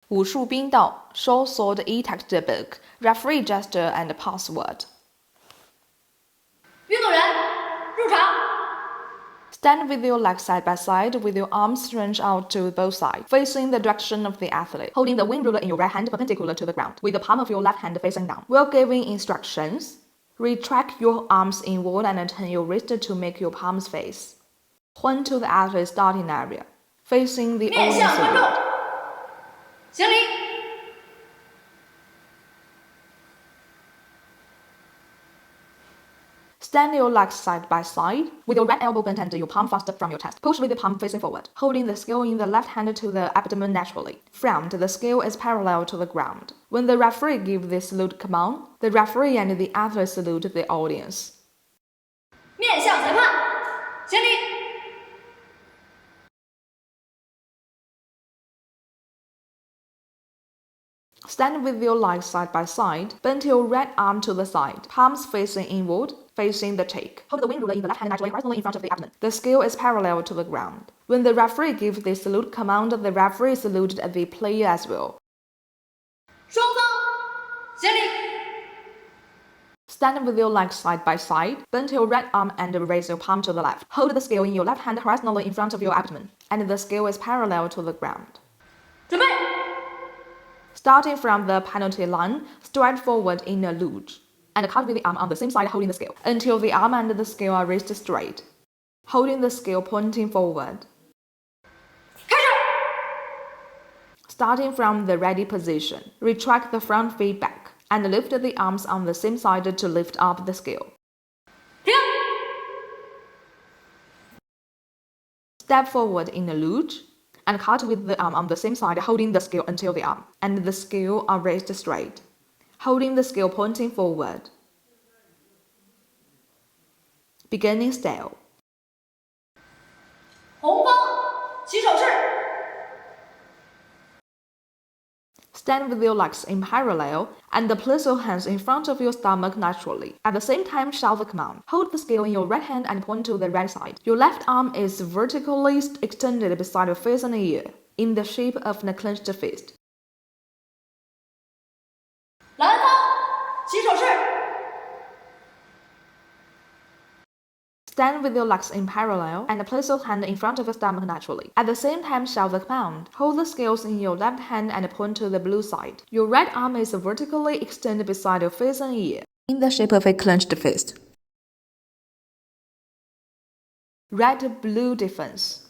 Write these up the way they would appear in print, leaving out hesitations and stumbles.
武术兵道 Short Sword E-Textbook Referee Gesture and Password 运动员入场。 Stand with your legs side by side with your arms stretched out to both sides, facing the direction of the athlete, holding the wing ruler in your right hand perpendicular to the ground, with the palm of your left hand facing down. While giving instructions, retract your arms inward and turn your wrist to make your palms face. Point to the athlete's starting area, facing the 面 audience. 向观众，行礼。 Stand your legs side by side, with your right elbow bent and your palm thrust from your chest. Push with the palm facing forward, holding the scale in the left hand to the abdomen naturally. Front, the scale is parallel to the ground. When the referee gives the salute command, the referee and the athlete salute the audience. 面向裁判，行礼。 Stand with your legs side by side, bend your right arm to the side, palms facing inward, facing the cheek. Hold the wing ruler in the left hand naturally horizontally in front of the abdomen. The scale is parallel to the ground. When the referee gives the salute command, the referee salutes the player as well. 双方行礼。 Stand with your legs side by side, bend your right arm and raise your palm to the left. Hold the scale in your left hand horizontally in front of your abdomen, and the scale is parallel to the ground. 准备。 Starting from the penalty line, stride forward in a lunge, and cut with the arm on the same side holding the scale, until the arm and the scale are raised straight, holding the scale pointing forward. 开始。 Starting from the ready position, retract the front feet back, and lift the arms on the same side to lift up the scale. 停。 Step forward in a lunge, and cut with the arm on the same side holding the scale until the arm and the scale are raised straight, holding the scale pointing forward. Beginning style. 红方起手式。 Stand with your legs in parallel and place your hands in front of your stomach naturally. At the same time, shout the command. Hold the scale in your right hand and point to the right side. Your left arm is vertically extended beside your face and ear, in the shape of a clenched fist. 蓝方起手式。 Stand with your legs in parallel and place your hand in front of your stomach naturally. At the same time, shout the command. Hold the scales in your left hand and point to the blue side. Your right arm is vertically extended beside your face and ear, in the shape of a clenched fist. Red-blue defense.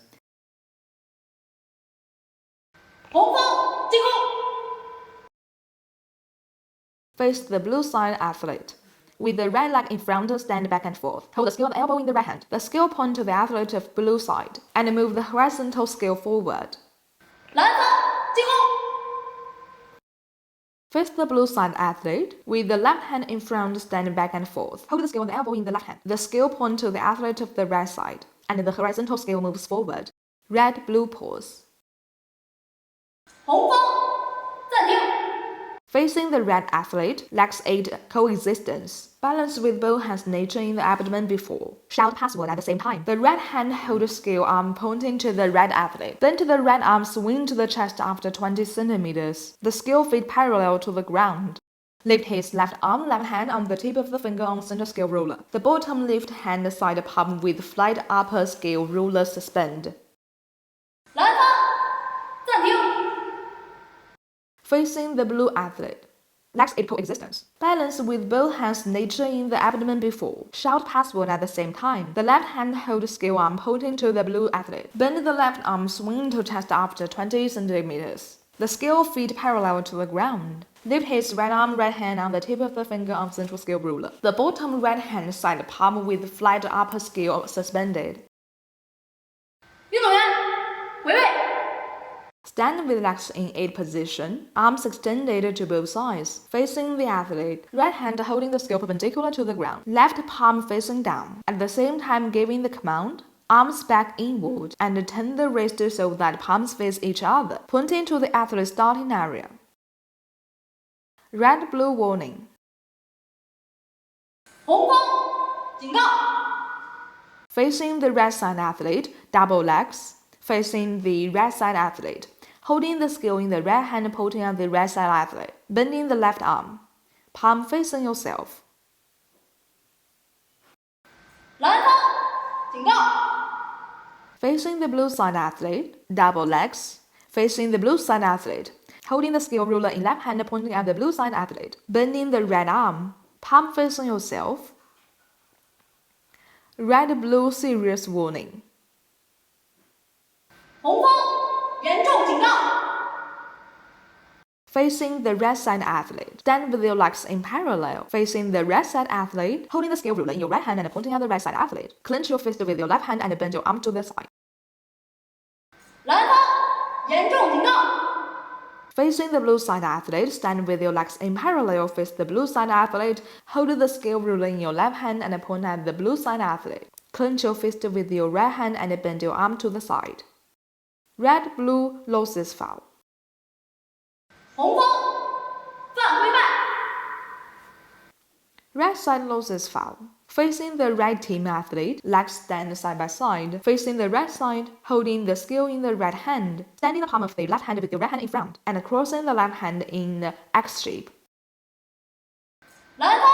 红方进攻。 Face the blue side athlete. With the right leg in front, stand back and forth. Hold the scale elbow in the right hand. The scale point to the athlete of blue side, and move the horizontal scale forward. 蓝方进攻。 Face the blue side athlete. With the left hand in front, stand back and forth. Hold the scale and elbow in the left hand. The scale point to the athlete of the right side, and the horizontal scale moves forward. Red-blue pose. 红方暂停。 Facing the red athlete, legs aid coexistence. Balance with both hands nature in the abdomen before. Shout password at the same time. The right hand hold the scale arm pointing to the red athlete. Then to the right arm swing to the chest after 20 centimeters. The scale feet parallel to the ground. Lift his left arm, left hand on the tip of the finger on center scale ruler. The bottom left hand side palm with flat upper scale ruler suspend. 蓝方暂停。 Facing the blue athlete. Legs aid coexistence. Balance with both hands nature in the abdomen before. Shout password at the same time. The left hand hold scale arm pointing to the blue athlete. Bend the left arm swing to chest after 20 centimeters. The scale feet parallel to the ground. Lift his right arm, right hand on the tip of the finger on central scale ruler. The bottom right hand side palm with flat upper scale suspended. 运动员回位。 Stand with legs in 8 position, arms extended to both sides, facing the athlete, right hand holding the scale perpendicular to the ground, left palm facing down, at the same time giving the command, arms back inward, and turn the wrist so that palms face each other, pointing to the athlete's starting area. Red-blue warning. 红方警告。 Facing the right side athlete, double legs. Facing the right side athlete, Holding the scale in the right hand, pointing at the right side athlete. Bending the left arm. Palm facing yourself. 蓝方，警告！ Facing the blue side athlete, double legs. Facing the blue side athlete, holding the scale ruler in left hand, pointing at the blue side athlete. Bending the right arm, palm facing yourself. Red, blue, serious warning. 红方，严重警告！ Facing the red side athlete, stand with your legs in parallel. Facing the red side athlete, holding the scale ruler in your right hand and pointing at the right side athlete. Clench your fist with your left hand and bend your arm to the side. 蓝方，严重警告！ Facing the blue side athlete, stand with your legs in parallel. Face the blue side athlete, hold the scale ruler in your left hand and point at the blue side athlete. Clench your fist with your right hand and bend your arm to the side. Red, blue, loses foul. 红方，犯规败！ Red side loses foul. Facing the right team athlete, legs stand side by side. Facing the right side, holding the scale in the right hand, standing the palm of the left hand with the right hand in front, and crossing the left hand in X shape. 蓝方，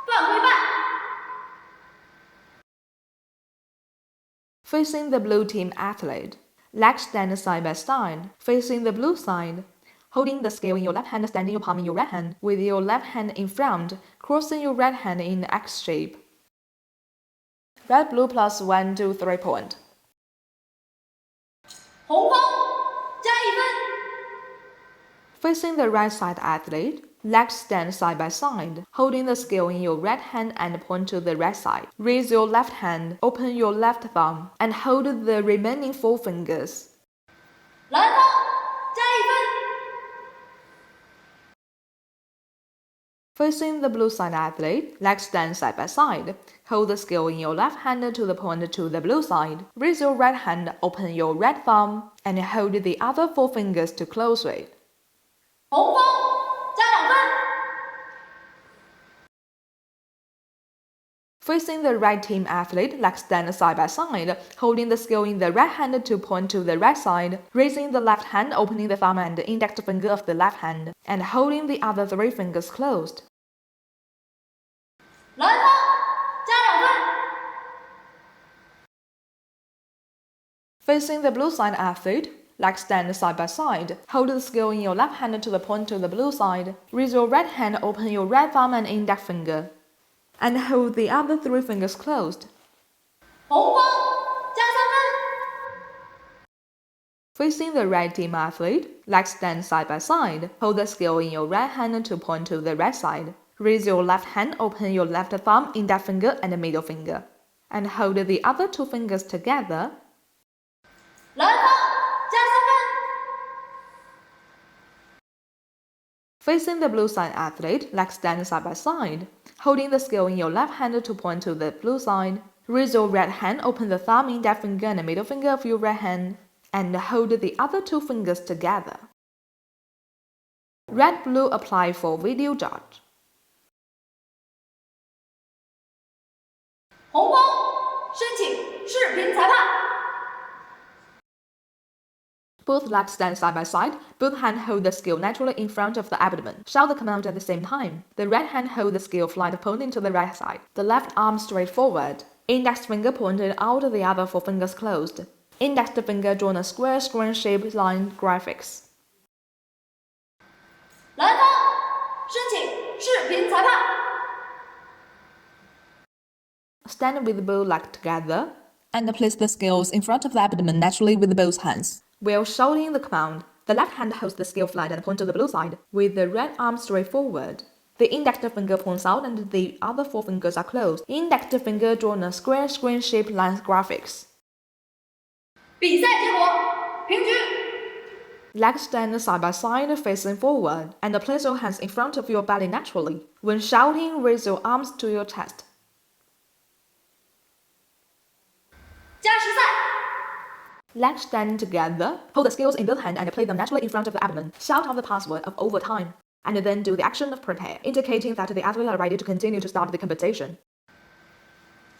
犯规败！ Facing the blue team athlete, legs stand side by side. Facing the blue side, holding the scale in your left hand, standing your palm in your right hand, with your left hand in front, crossing your right hand in X shape. Red, blue plus 1, 2, 3 point. 红方，加1分！ Facing the right side athlete, legs stand side by side, holding the scale in your right hand and point to the right side. Raise your left hand, open your left thumb, and hold the remaining 4 fingers. 蓝方，加1分！ Facing the blue side athlete, legs stand side by side. Hold the scale in your left hand to the point to the blue side. Raise your right hand, open your right thumb, and hold the other 4 fingers to close it. 红方，加2分！ Facing the right team athlete, legs stand side by side, holding the scale in the right hand to point to the right side, raising the left hand, opening the thumb and index finger of the left hand, and holding the other 3 fingers closed. 蓝方，加2分！ Facing the blue side athlete, legs stand side by side, hold the scale in your left hand to the point to the blue side, raise your right hand, open your right thumb and index finger, and hold the other 3 fingers closed. 红方，加3分！ Facing the right team athlete, legs stand side by side, hold the scale in your right hand to point to the right side. Raise your left hand, open your left thumb, index finger, and middle finger, and hold the other 2 fingers together. 蓝方，加3分！ Facing the blue side athlete, legs stand side by side, holding the scale in your left hand to point to the blue side. Raise your right hand, open the thumb, index finger, and middle finger of your right hand, and hold the other 2 fingers together. Red, blue apply for video judge. 红方，申请视频裁判。 Both legs stand side by side. Both hands hold the scale naturally in front of the abdomen. Shout the command at the same time. The right hand holds the scale flight pointing to the right side. The left arm straight forward. Index finger pointed out, the other 4 fingers closed. Index finger drawn a square screen-shaped line graphics. 蓝方，申请视频裁判。 Stand with both legs together and place the scales in front of the abdomen naturally with both hands. While shouting the command, the left hand holds the scale flat and points to the blue side, with the right arm straight forward. The index finger points out and the other 4 fingers are closed. Index finger drawn a square screen-shaped line graphics. 比赛结果平局。 Legs stand side by side facing forward and place your hands in front of your belly naturally. When shouting, raise your arms to your chest. 加时赛。 Legs stand together, hold the scales in both hands and place them naturally in front of the abdomen. Shout out the password of overtime, and then do the action of prepare, indicating that the athletes are ready to continue to start the competition.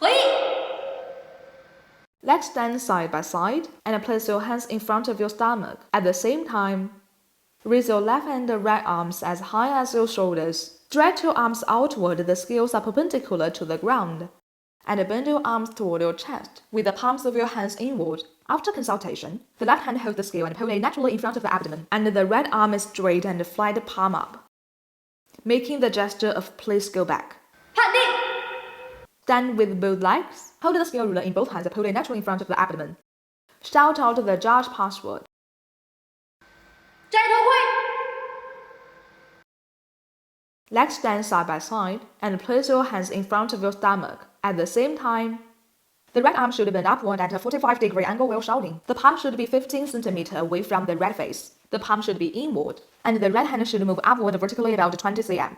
合议。Legs stand side by side and place your hands in front of your stomach. At the same time, raise your left and right arms as high as your shoulders. Stretch your arms outward, the scales are perpendicular to the ground. And bend your arms toward your chest, with the palms of your hands inward. After consultation, the left hand holds the scale and pull it naturally in front of the abdomen, and the right arm is straight and flat palm up, making the gesture of please go back. 判定， Stand with both legs, hold the scale ruler in both hands and pull it naturally in front of the abdomen. Shout out the judge password. 摘头盔， Legs stand side by side and place your hands in front of your stomach. At the same time, the right arm should bend upward at a 45-degree angle while shouting. The palm should be 15 cm away from the right face. The palm should be inward, and the right hand should move upward vertically about 20 cm.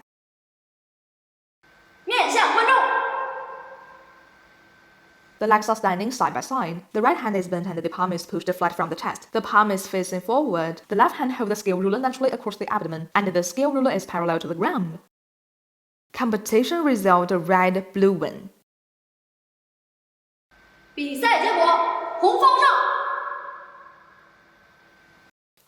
面向观众， The legs are standing side by side. The right hand is bent and the palm is pushed flat from the chest. The palm is facing forward. The left hand holds the scale ruler naturally across the abdomen, and the scale ruler is parallel to the ground. Competition result red, blue win. 比赛结果红方胜。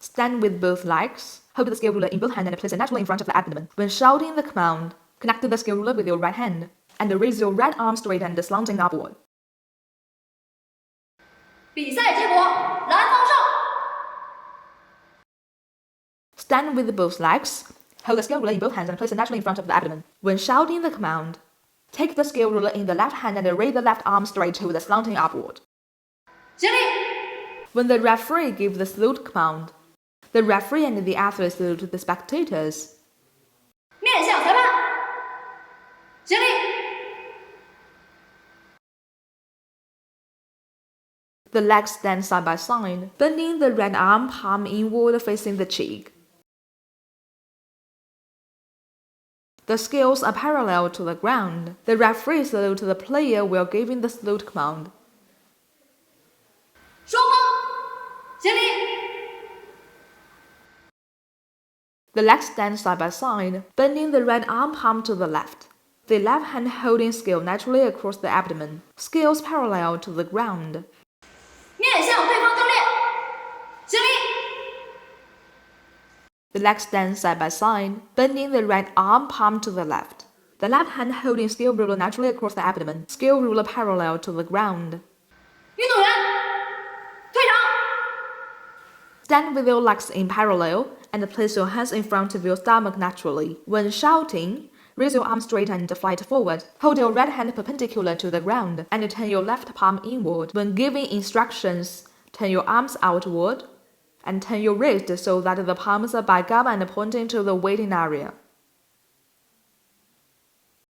Stand with both legs. Hold the scale ruler in both hands and place it naturally in front of the abdomen. When shouting the command, connect the scale ruler with your right hand and raise your right arm straight and slanting upward. 比赛结果蓝方胜。 Stand with both legs. Hold the scale ruler in both hands and place it naturally in front of the abdomen. When shouting the command, take the scale ruler in the left hand and raise the left arm straight with the slanting upward. 行礼， When the referee gives the salute command, the referee and the athlete salute the spectators. 面向裁判，行礼， The legs stand side by side, bending the right arm palm inward facing the cheek. The scales are parallel to the ground. The referee salutes the player while giving the salute command. 双方，行礼， The legs stand side by side, bending the right arm palm to the left. The left hand holding scale naturally across the abdomen. Scales parallel to the ground. 面向对方教练，行礼， The legs stand side by side, bending the right arm palm to the left. The left hand holding scale ruler naturally across the abdomen. Scale ruler parallel to the ground. 运动员退场， Stand with your legs in parallel and place your hands in front of your stomach naturally. When shouting, raise your arm straight and flight forward. Hold your right hand perpendicular to the ground and turn your left palm inward. When giving instructions, turn your arms outward and turn your wrist so that the palms are back up and pointing to the waiting area.